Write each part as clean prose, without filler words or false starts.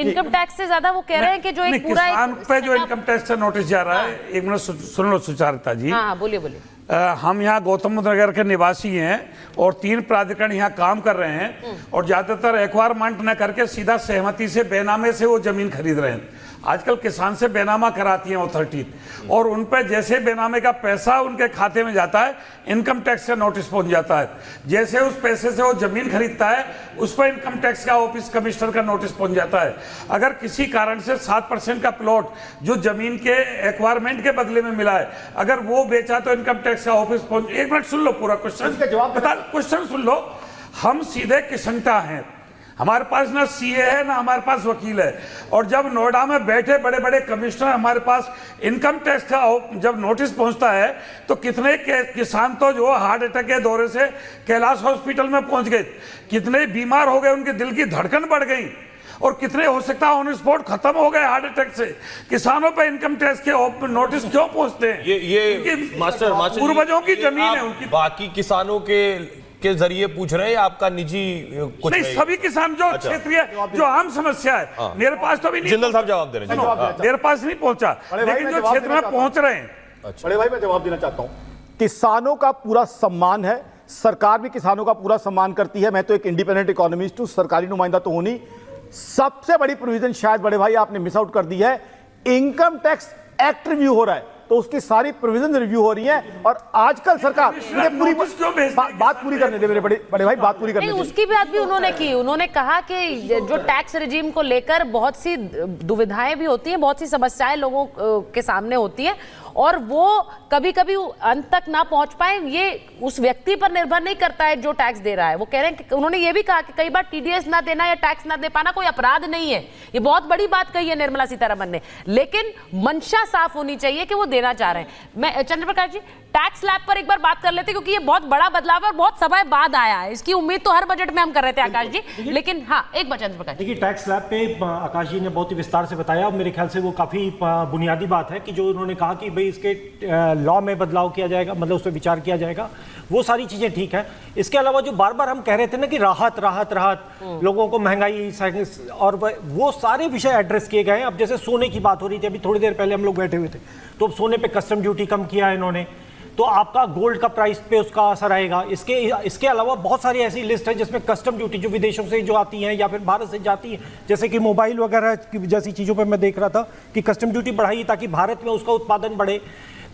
Income tax से ज्यादा वो कह रहे हैं कि जो एक पूरा किसान पे जो इनकम टैक्स का नोटिस जा रहा है, एक मिनट सुन लो सुचारिता जी। हाँ बोलिए बोलिए। हम यहाँ गौतम बुद्ध नगर के निवासी हैं और 3 प्राधिकरण यहाँ काम कर रहे हैं और ज्यादातर एक्वायरमेंट न करके सीधा सहमति से बेनामे से वो जमीन खरीद रहे हैं। आजकल किसान से बेनामा कराती है अथॉरिटी और उन पर जैसे बेनामे का पैसा उनके खाते में जाता है, इनकम टैक्स का नोटिस पहुंच जाता है। जैसे उस पैसे से वो जमीन खरीदता है, उस पर इनकम टैक्स का ऑफिस कमिश्नर का नोटिस पहुंच जाता है। अगर किसी कारण से 7% का प्लॉट जो जमीन के एक्वायरमेंट के बदले में मिला है, अगर वो बेचा तो इनकम टैक्स का ऑफिस पहुंच। एक मिनट सुन लो पूरा क्वेश्चन सुन लो। हम सीधे किसनटा हैं, हमारे पास ना सीए है ना हमारे पास वकील है। और जब नोएडा में बैठे बड़े बड़े कमिश्नर हमारे पास इनकम टैक्स का जब नोटिस पहुंचता है तो कितने किसान तो जो हार्ट अटैक के दौरे से कैलाश हॉस्पिटल में पहुंच गए, कितने बीमार हो गए, उनके दिल की धड़कन बढ़ गई और कितने हो सकता है ऑन स्पॉट खत्म हो गए हार्ट अटैक से। किसानों पे इनकम टैक्स के नोटिस क्यों पहुंचते हैं? ये मास्टर पूर्वजों की जमीन है उनकी। बाकी किसानों के जरिए पूछ रहे हैं, आपका निजी कुछ नहीं, सभी किसान जो क्षेत्रीय जो आम समस्या है, मेरे पास तो भी नहीं, जिंदल साहब जवाब दे रहे हैं, मेरे पास नहीं पहुंचा, लेकिन जो क्षेत्र में पहुंच रहे हैं। बड़े भाई मैं जवाब देना चाहता हूं। किसानों का पूरा सम्मान है, सरकार भी किसानों का पूरा सम्मान करती है। मैं तो एक इंडिपेंडेंट इकोनॉमिस्ट हूं, सरकारी नुमाइंदा तो हूं नहीं। सबसे बड़ी प्रोविजन शायद बड़े भाई आपने मिस आउट कर दी है, इनकम टैक्स एक्ट रिव्यू हो रहा है तो उसकी सारी प्रोविजन रिव्यू हो रही है और आजकल सरकार पूरी बात पूरी करने दे मेरे बड़े भाई, बात पूरी करने दे। उसकी बात भी उन्होंने की। उन्होंने कहा कि जो टैक्स रिजीम को लेकर बहुत सी दुविधाएं भी होती हैं, बहुत सी समस्याएं लोगों के सामने होती हैं और वो कभी कभी अंत तक ना पहुंच पाए। ये उस व्यक्ति पर निर्भर नहीं करता है जो टैक्स दे रहा है। वो कह रहे हैं कि उन्होंने ये भी कहा कि कई बार टीडीएस ना देना या टैक्स ना दे पाना कोई अपराध नहीं है। ये बहुत बड़ी बात कही है निर्मला सीतारमण ने, लेकिन मंशा साफ होनी चाहिए कि वो देना चाह रहे हैं। मैं चंद्रप्रकाश जी टैक्स स्लैब पर एक बार बात कर लेते, क्योंकि ये बहुत बड़ा बदलाव है और बहुत समय बाद आया है। इसकी उम्मीद तो हर बजट में हम कर रहे थे आकाश जी, लेकिन हाँ एक बार चंद्रप्रकाश। देखिए टैक्स स्लैब पे आकाश जी ने बहुत ही विस्तार से बताया। मेरे ख्याल से वो काफी बुनियादी बात है कि जो उन्होंने कहा कि भाई इसके लॉ में बदलाव किया जाएगा, मतलब उस पर विचार किया जाएगा, वो सारी चीजें ठीक है। इसके अलावा जो बार बार हम कह रहे थे ना कि राहत राहत राहत, लोगों को महंगाई और वो सारे विषय एड्रेस किए गए हैं। अब जैसे सोने की बात हो रही थी, अभी थोड़ी देर पहले हम लोग बैठे हुए थे, तो अब सोने पे कस्टम ड्यूटी कम किया है इन्होंने, तो आपका गोल्ड का प्राइस पे उसका असर आएगा। इसके अलावा बहुत सारी ऐसी लिस्ट है जिसमें कस्टम ड्यूटी जो विदेशों से जो आती हैं या फिर भारत से जाती है, जैसे कि मोबाइल वगैरह जैसी चीज़ों पे मैं देख रहा था कि कस्टम ड्यूटी बढ़ाई ताकि भारत में उसका उत्पादन बढ़े।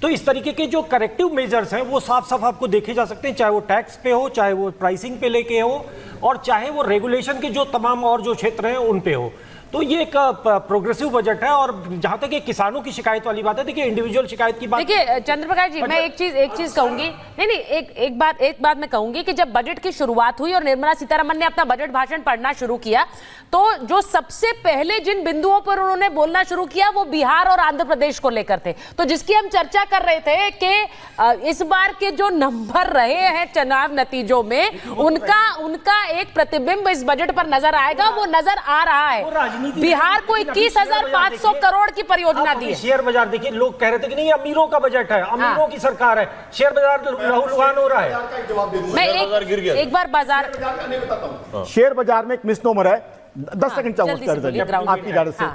तो इस तरीके के जो करेक्टिव मेजर्स हैं वो साफ साफ आपको देखे जा सकते हैं, चाहे वो टैक्स पे हो, चाहे वो प्राइसिंग पे लेके हो, और चाहे वो रेगुलेशन के जो तमाम और जो क्षेत्र हैं उन पे हो। तो ये एक प्रोग्रेसिव बजट है। और जहां तक ये किसानों की शिकायत वाली बात है, देखिए इंडिविजुअल शिकायत की बात, देखिए चंद्रप्रकाश जी मैं एक चीज कहूंगी, नहीं एक बात मैं कहूंगी कि जब बजट की शुरुआत हुई और निर्मला सीतारमण ने अपना बजट भाषण पढ़ना शुरू किया, तो जो सबसे पहले जिन बिंदुओं पर उन्होंने बोलना शुरू किया वो बिहार और आंध्र प्रदेश को लेकर थे। तो जिसकी हम चर्चा कर रहे थे कि इस बार के जो नंबर रहे हैं चुनाव नतीजों में, उनका एक प्रतिबिंब इस बजट पर नजर आएगा, वो नजर आ रहा है। बिहार को 21,500 करोड़ की परियोजना दी है। शेयर बाजार देखिए, लोग कह रहे थे कि नहीं अमीरों का बजट है, अमीरों की सरकार है, शेयर बाजार लहूलुहान हो रहा है। मैं एक बार बाजार शेयर बाजार में एक मिसनोमर है, 10 सेकंड चाहूंगा आपकी इजाजत से।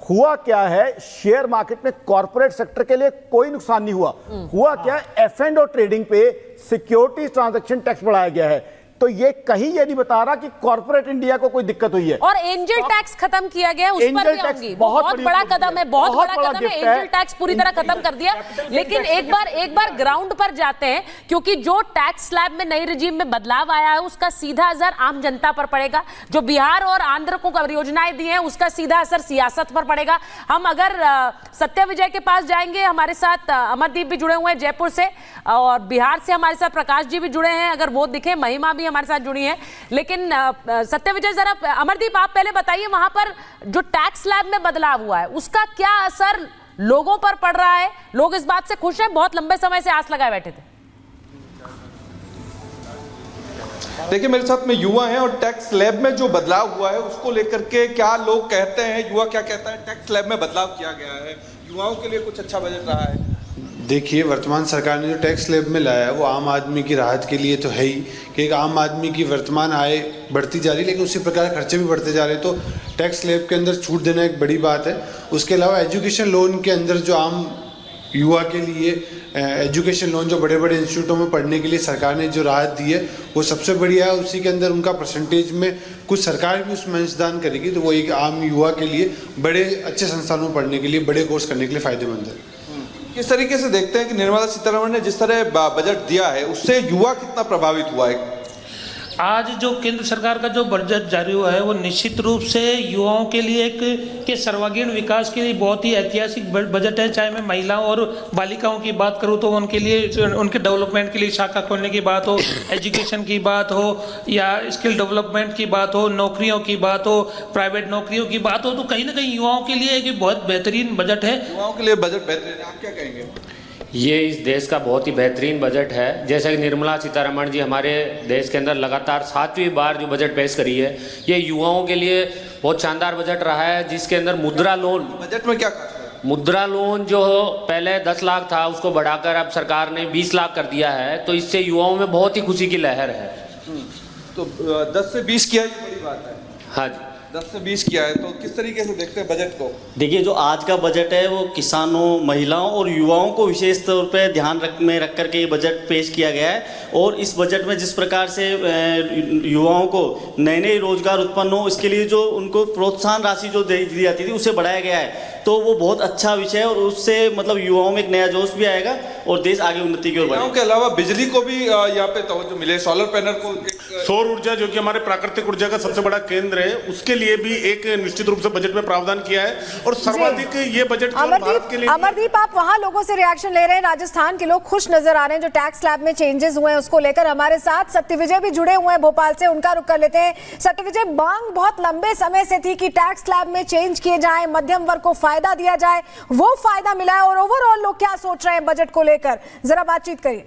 हुआ क्या है, शेयर मार्केट में कॉर्पोरेट सेक्टर के लिए कोई नुकसान नहीं हुआ क्या, F&O ट्रेडिंग पे सिक्योरिटीज ट्रांजैक्शन टैक्स बढ़ाया गया है। तो ये कहीं ये नहीं बता रहा कि कॉर्पोरेट इंडिया को कोई दिक्कत हुई है। और एंजल टैक्स खत्म किया गया है, उस पर भी आऊंगी। बहुत बड़ा कदम है, बहुत बड़ा कदम है। एंजल टैक्स पूरी तरह खत्म कर दिया, लेकिन एक बार ग्राउंड पर जाते हैं, क्योंकि जो टैक्स स्लैब में नई रिजीम में बदलाव आया है उसका सीधा असर आम जनता पर पड़ेगा। जो बिहार और आंध्र को परियोजनाएं दी हैं उसका सीधा असर सियासत पर पड़ेगा। हम अगर सत्य विजय के पास जाएंगे, हमारे साथ अमरदीप भी जुड़े हुए हैं जयपुर से, और बिहार से हमारे साथ प्रकाश जी भी जुड़े हैं, अगर वो दिखे, महिमा भी हमारे साथ जुड़ी है। लेकिन सत्य विजय, जरा अमरदीप आप पहले बताइए, वहां पर जो टैक्स स्लैब में बदलाव हुआ है उसका क्या असर लोगों पर पड़ रहा है? लोग इस बात से खुश हैं? बहुत लंबे समय से आस लगाए बैठे थे। देखिए मेरे साथ में युवा हैं और टैक्स स्लैब में जो बदलाव हुआ है उसको लेकर के क्या लोग कहते हैं, युवा क्या कहता है, टैक्स स्लैब में बदलाव किया गया है, युवाओं के लिए कुछ अच्छा बजट रहा है। देखिए, वर्तमान सरकार ने जो टैक्स स्लैब में लाया है वो आम आदमी की राहत के लिए तो है ही, कि एक आम आदमी की वर्तमान आय बढ़ती जा रही है लेकिन उसी प्रकार खर्चे भी बढ़ते जा रहे हैं, तो टैक्स स्लैब के अंदर छूट देना एक बड़ी बात है। उसके अलावा एजुकेशन लोन के अंदर जो आम युवा के लिए एजुकेशन लोन जो बड़े बड़े इंस्टीट्यूटों में पढ़ने के लिए सरकार ने जो राहत दी है वो सबसे बढ़िया है। उसी के अंदर उनका परसेंटेज में कुछ सरकार भी उसमें अंशदान करेगी, तो वो एक आम युवा के लिए बड़े अच्छे संस्थानों में पढ़ने के लिए, बड़े कोर्स करने के लिए फ़ायदेमंद है। किस तरीके से देखते हैं कि निर्मला सीतारमण ने जिस तरह बजट दिया है उससे युवा कितना प्रभावित हुआ है? आज जो केंद्र सरकार का जो बजट जारी हुआ है वो निश्चित रूप से युवाओं के लिए एक के सर्वांगीण विकास के लिए बहुत ही ऐतिहासिक बजट है। चाहे मैं महिलाओं और बालिकाओं की बात करूं तो उनके लिए, उनके डेवलपमेंट के लिए शाखा खोलने की बात हो, एजुकेशन की बात हो या स्किल डेवलपमेंट की बात हो, नौकरियों की बात हो, प्राइवेट नौकरियों की बात हो, तो कहीं ना कहीं युवाओं के लिए एक बहुत बेहतरीन बजट है। युवाओं के लिए बजट बेहतरीन है, आप क्या कहेंगे? ये इस देश का बहुत ही बेहतरीन बजट है। जैसा कि निर्मला सीतारमण जी हमारे देश के अंदर लगातार 7वीं बार जो बजट पेश करी है, ये युवाओं के लिए बहुत शानदार बजट रहा है, जिसके अंदर मुद्रा लोन, बजट में क्या खास है? मुद्रा लोन जो पहले 10 लाख था उसको बढ़ाकर अब सरकार ने 20 लाख कर दिया है, तो इससे युवाओं में बहुत ही खुशी की लहर है। तो 10 से 20 किया, ये बड़ी बात है। हाँ जी, 10 से 20 किया है, तो किस तरीके से देखते हैं बजट को? देखिए, जो आज का बजट है वो किसानों, महिलाओं और युवाओं को विशेष तौर पे ध्यान में रख करके ये बजट पेश किया गया है। और इस बजट में जिस प्रकार से युवाओं को नए नए रोजगार उत्पन्न हो, इसके लिए जो उनको प्रोत्साहन राशि जो दी जाती थी उसे बढ़ाया गया है, तो वो बहुत अच्छा विषय है और उससे मतलब युवाओं में एक नया जोश भी आएगा और देश आगे उन्नति की ओर बढ़ेगा। के अलावा बिजली को भी यहाँ पे तवज्जो मिले, सोलर पैनल को, सौर ऊर्जा जो कि हमारे प्राकृतिक ऊर्जा का सबसे बड़ा केंद्र है, उसके लिए भी एक निश्चित रूप से बजट में प्रावधान किया है। और सर्वाधिक ये बजट भारत के लिए। अमरदीप, आप वहां लोगों से रिएक्शन ले रहे हैं, राजस्थान के लोग खुश नजर आ रहे हैं जो टैक्स स्लैब में चेंजेस हुए हैं उसको लेकर। हमारे साथ सत्यविजय भी जुड़े हुए हैं भोपाल से, उनका रुख कर लेते हैं। सत्यविजय, मांग बहुत लंबे समय से थी कि टैक्स स्लैब में चेंज किए जाए, मध्यम वर्ग को फायदा दिया जाए, वो फायदा मिला है और ओवरऑल लोग क्या सोच रहे हैं बजट को लेकर, जरा बातचीत करिए।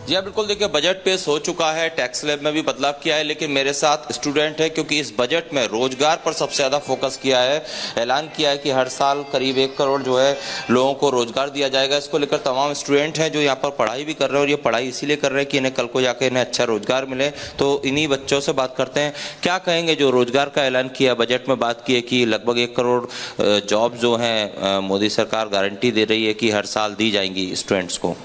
जी हाँ, बिल्कुल। देखिए, बजट पेश हो चुका है, टैक्स स्लैब में भी बदलाव किया है, लेकिन मेरे साथ स्टूडेंट है क्योंकि इस बजट में रोजगार पर सबसे ज़्यादा फोकस किया है। ऐलान किया है कि हर साल करीब 1 करोड़ जो है लोगों को रोजगार दिया जाएगा। इसको लेकर तमाम स्टूडेंट हैं जो यहाँ पर पढ़ाई भी कर रहे हैं और ये पढ़ाई इसीलिए कर रहे हैं कि इन्हें कल को जाकर इन्हें अच्छा रोजगार मिले। तो इन्हीं बच्चों से बात करते हैं, क्या कहेंगे जो रोजगार का ऐलान किया, बजट में बात की है कि लगभग 1 करोड़ जॉब जो हैं मोदी सरकार गारंटी दे रही है कि हर साल दी जाएंगी स्टूडेंट्स को।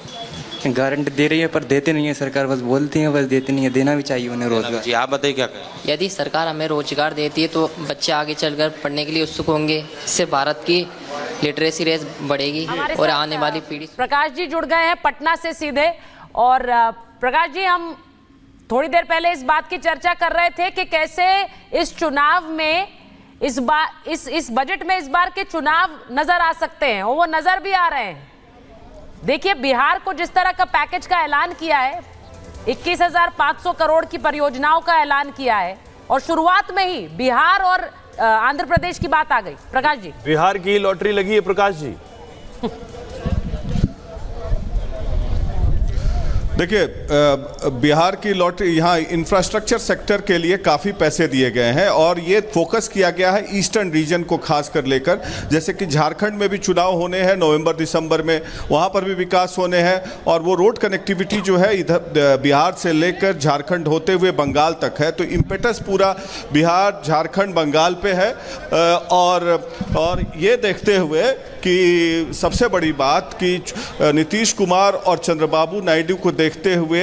गारंटी दे रही है पर देते नहीं है सरकार, बस बोलती है, बस देते नहीं है। देना भी चाहिए उन्हें रोजगार। जी, आप बताइए क्या करें? यदि सरकार हमें रोजगार देती है तो बच्चे आगे चलकर पढ़ने के लिए उत्सुक होंगे, इससे भारत की लिटरेसी रेट बढ़ेगी और आने वाली पीढ़ी। प्रकाश जी जुड़ गए हैं पटना से सीधे। और प्रकाश जी, हम थोड़ी देर पहले इस बात की चर्चा कर रहे थे कि कैसे इस चुनाव में इस बजट में इस बार के चुनाव नजर आ सकते हैं, और वो नजर भी आ रहे हैं। देखिए, बिहार को जिस तरह का पैकेज का ऐलान किया है, 21,500 करोड़ की परियोजनाओं का ऐलान किया है, और शुरुआत में ही बिहार और आंध्र प्रदेश की बात आ गई। प्रकाश जी, बिहार की लॉटरी लगी है प्रकाश जी। देखिए, बिहार की लॉटरी, यहाँ इंफ्रास्ट्रक्चर सेक्टर के लिए काफ़ी पैसे दिए गए हैं और ये फोकस किया गया है ईस्टर्न रीजन को खास कर लेकर। जैसे कि झारखंड में भी चुनाव होने हैं नवंबर दिसंबर में, वहाँ पर भी विकास होने हैं और वो रोड कनेक्टिविटी जो है इधर बिहार से लेकर झारखंड होते हुए बंगाल तक है। तो इम्पेटस पूरा बिहार, झारखंड, बंगाल पे है। और ये देखते हुए कि सबसे बड़ी बात कि नीतीश कुमार और चंद्रबाबू नायडू को देखते हुए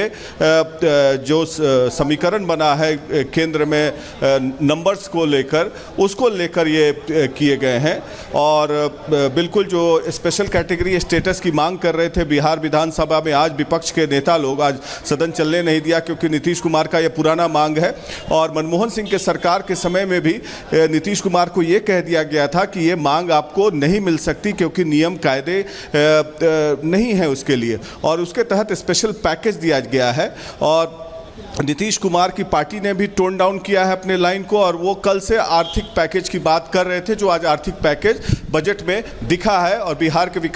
जो समीकरण बना है केंद्र में नंबर्स को लेकर, उसको लेकर ये किए गए हैं। और बिल्कुल जो स्पेशल कैटेगरी स्टेटस की मांग कर रहे थे बिहार विधानसभा में, आज विपक्ष के नेता लोग आज सदन चलने नहीं दिया क्योंकि नीतीश कुमार का ये पुराना मांग है। और मनमोहन सिंह के सरकार के समय में भी नीतीश कुमार को ये कह दिया गया था कि ये मांग आपको नहीं मिल सकती क्योंकि नियम कायदे नहीं है उसके लिए, और उसके तहत स्पेशल पैकेज दिया गया है। और नीतीश कुमार की पार्टी ने भी टोन डाउन किया है अपने लाइन को, और वो कल से आर्थिक पैकेज की बात कर रहे थे, जो आज आर्थिक पैकेज बजट में दिखा है और बिहार के विकास